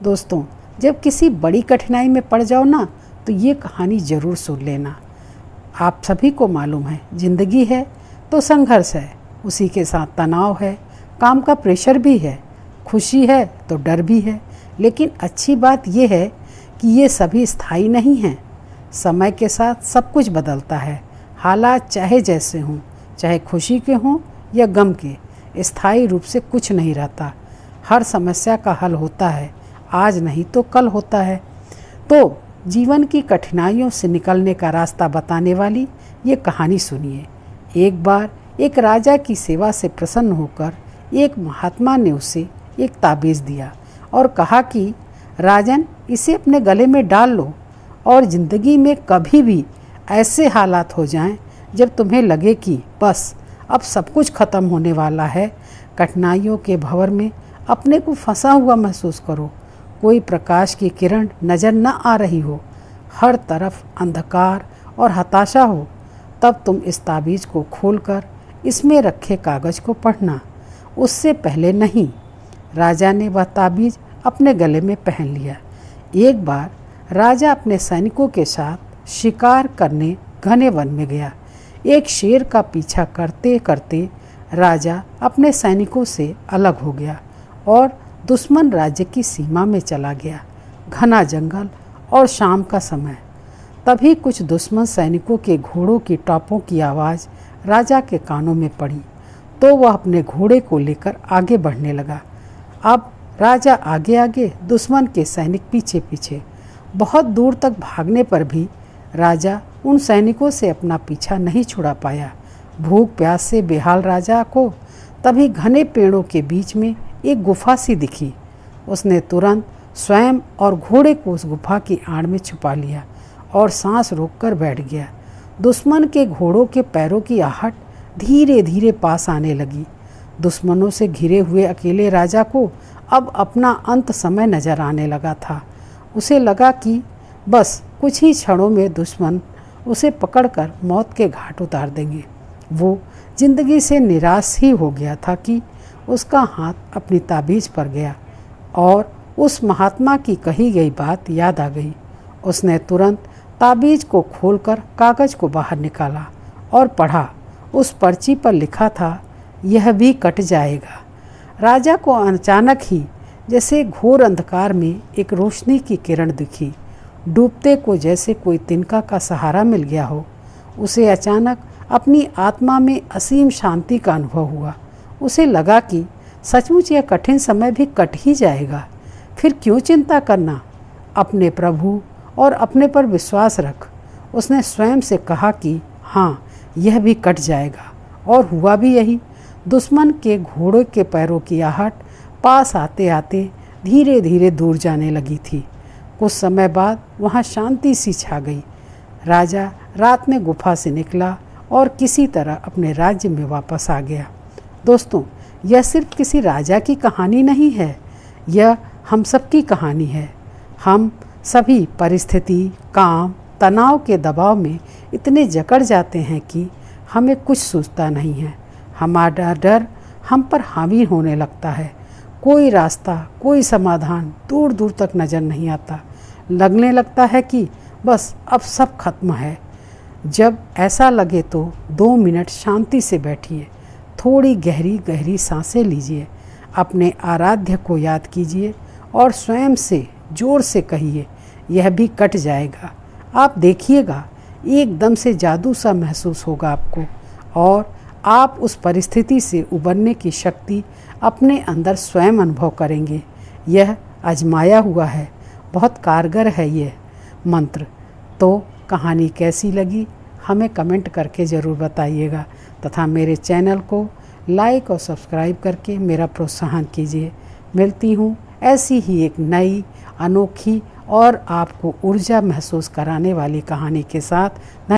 दोस्तों, जब किसी बड़ी कठिनाई में पड़ जाओ ना, तो ये कहानी ज़रूर सुन लेना। आप सभी को मालूम है, ज़िंदगी है तो संघर्ष है, उसी के साथ तनाव है, काम का प्रेशर भी है, खुशी है तो डर भी है। लेकिन अच्छी बात यह है कि ये सभी स्थायी नहीं हैं। समय के साथ सब कुछ बदलता है। हालात चाहे जैसे हों, चाहे खुशी के हों या गम के, स्थायी रूप से कुछ नहीं रहता। हर समस्या का हल होता है, आज नहीं तो कल होता है। तो जीवन की कठिनाइयों से निकलने का रास्ता बताने वाली ये कहानी सुनिए। एक बार एक राजा की सेवा से प्रसन्न होकर एक महात्मा ने उसे एक ताबीज़ दिया और कहा कि राजन, इसे अपने गले में डाल लो और ज़िंदगी में कभी भी ऐसे हालात हो जाएं जब तुम्हें लगे कि बस अब सब कुछ ख़त्म होने वाला है, कठिनाइयों के भंवर में अपने को फंसा हुआ महसूस करो, कोई प्रकाश की किरण नज़र न आ रही हो, हर तरफ अंधकार और हताशा हो, तब तुम इस ताबीज़ को खोलकर इसमें रखे कागज़ को पढ़ना, उससे पहले नहीं। राजा ने वह ताबीज़ अपने गले में पहन लिया। एक बार राजा अपने सैनिकों के साथ शिकार करने घने वन में गया। एक शेर का पीछा करते करते राजा अपने सैनिकों से अलग हो गया और दुश्मन राज्य की सीमा में चला गया। घना जंगल और शाम का समय। तभी कुछ दुश्मन सैनिकों के घोड़ों की टॉपों की आवाज़ राजा के कानों में पड़ी, तो वह अपने घोड़े को लेकर आगे बढ़ने लगा। अब राजा आगे आगे, दुश्मन के सैनिक पीछे पीछे। बहुत दूर तक भागने पर भी राजा उन सैनिकों से अपना पीछा नहीं छुड़ा पाया। भूख प्यास से बेहाल राजा को तभी घने पेड़ों के बीच में एक गुफा सी दिखी। उसने तुरंत स्वयं और घोड़े को उस गुफा की आड़ में छुपा लिया और सांस रोककर बैठ गया। दुश्मन के घोड़ों के पैरों की आहट धीरे धीरे पास आने लगी। दुश्मनों से घिरे हुए अकेले राजा को अब अपना अंत समय नजर आने लगा था। उसे लगा कि बस कुछ ही क्षणों में दुश्मन उसे पकड़कर मौत के घाट उतार देंगे। वो जिंदगी से निराश ही हो गया था कि उसका हाथ अपनी ताबीज़ पर गया और उस महात्मा की कही गई बात याद आ गई। उसने तुरंत ताबीज़ को खोलकर कागज़ को बाहर निकाला और पढ़ा। उस पर्ची पर लिखा था, यह भी कट जाएगा। राजा को अचानक ही जैसे घोर अंधकार में एक रोशनी की किरण दिखी। डूबते को जैसे कोई तिनका का सहारा मिल गया हो। उसे अचानक अपनी आत्मा में असीम शांति का अनुभव हुआ। उसे लगा कि सचमुच यह कठिन समय भी कट ही जाएगा। फिर क्यों चिंता करना, अपने प्रभु और अपने पर विश्वास रख। उसने स्वयं से कहा कि हाँ, यह भी कट जाएगा, और हुआ भी यही। दुश्मन के घोड़े के पैरों की आहट पास आते आते धीरे धीरे दूर जाने लगी थी। कुछ समय बाद वहाँ शांति सी छा गई। राजा रात में गुफा से निकला और किसी तरह अपने राज्य में वापस आ गया। दोस्तों, यह सिर्फ किसी राजा की कहानी नहीं है, यह हम सबकी कहानी है। हम सभी परिस्थिति, काम, तनाव के दबाव में इतने जकड़ जाते हैं कि हमें कुछ सूझता नहीं है। हमारा डर हम पर हावी होने लगता है। कोई रास्ता, कोई समाधान दूर दूर तक नज़र नहीं आता। लगने लगता है कि बस अब सब खत्म है। जब ऐसा लगे तो 2 मिनट शांति से बैठिए, थोड़ी गहरी गहरी सांसें लीजिए, अपने आराध्य को याद कीजिए और स्वयं से जोर से कहिए, यह भी कट जाएगा। आप देखिएगा, एकदम से जादू सा महसूस होगा आपको, और आप उस परिस्थिति से उबरने की शक्ति अपने अंदर स्वयं अनुभव करेंगे। यह आजमाया हुआ है, बहुत कारगर है यह मंत्र। तो कहानी कैसी लगी हमें कमेंट करके ज़रूर बताइएगा, तथा मेरे चैनल को लाइक और सब्सक्राइब करके मेरा प्रोत्साहन कीजिए। मिलती हूँ ऐसी ही एक नई, अनोखी और आपको ऊर्जा महसूस कराने वाली कहानी के साथ।